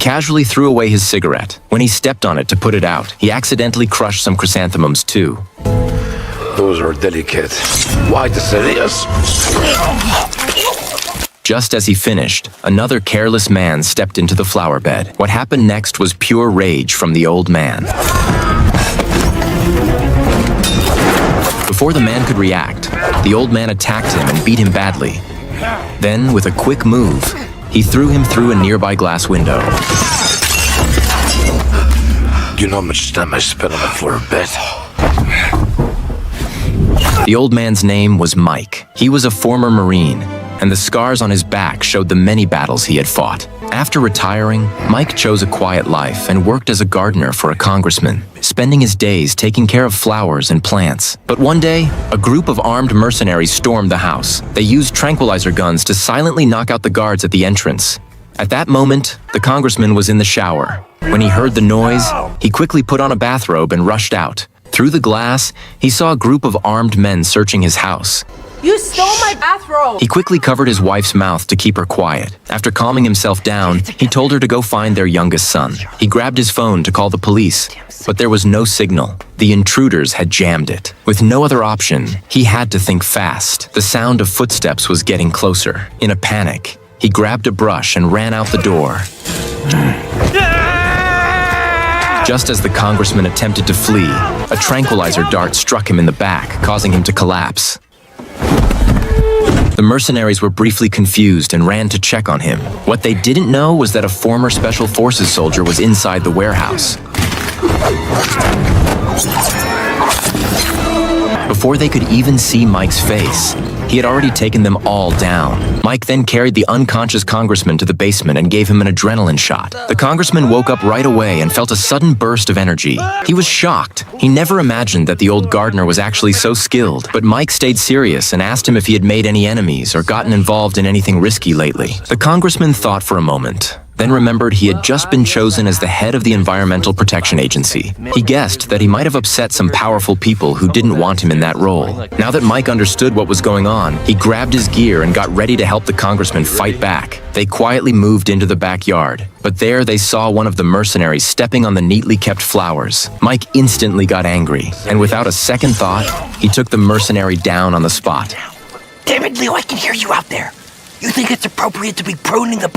casually threw away his cigarette. When he stepped on it to put it out, he accidentally crushed some chrysanthemums too. Those are delicate. Why the serious? Just as he finished, another careless man stepped into the flower bed. What happened next was pure rage from the old man. Before the man could react, the old man attacked him and beat him badly. Then, with a quick move, he threw him through a nearby glass window. Do you know how much time I spent on the floor bed? The old man's name was Mike. He was a former Marine, and the scars on his back showed the many battles he had fought. After retiring, Mike chose a quiet life and worked as a gardener for a congressman, spending his days taking care of flowers and plants. But one day, a group of armed mercenaries stormed the house. They used tranquilizer guns to silently knock out the guards at the entrance. At that moment, the congressman was in the shower. When he heard the noise, he quickly put on a bathrobe and rushed out. Through the glass, he saw a group of armed men searching his house. You stole my bathrobe! He quickly covered his wife's mouth to keep her quiet. After calming himself down, he told her to go find their youngest son. He grabbed his phone to call the police, but there was no signal. The intruders had jammed it. With no other option, he had to think fast. The sound of footsteps was getting closer. In a panic, he grabbed a brush and ran out the door. Just as the congressman attempted to flee, a tranquilizer dart struck him in the back, causing him to collapse. The mercenaries were briefly confused and ran to check on him. What they didn't know was that a former Special Forces soldier was inside the warehouse. Before they could even see Mike's face, he had already taken them all down. Mike then carried the unconscious congressman to the basement and gave him an adrenaline shot. The congressman woke up right away and felt a sudden burst of energy. He was shocked. He never imagined that the old gardener was actually so skilled. But Mike stayed serious and asked him if he had made any enemies or gotten involved in anything risky lately. The congressman thought for a moment, then remembered he had just been chosen as the head of the Environmental Protection Agency. He guessed that he might have upset some powerful people who didn't want him in that role. Now that Mike understood what was going on, he grabbed his gear and got ready to help the congressman fight back. They quietly moved into the backyard, but there they saw one of the mercenaries stepping on the neatly kept flowers. Mike instantly got angry, and without a second thought, he took the mercenary down on the spot. Damn it, Leo, I can hear you out there. You think it's appropriate to be pruning the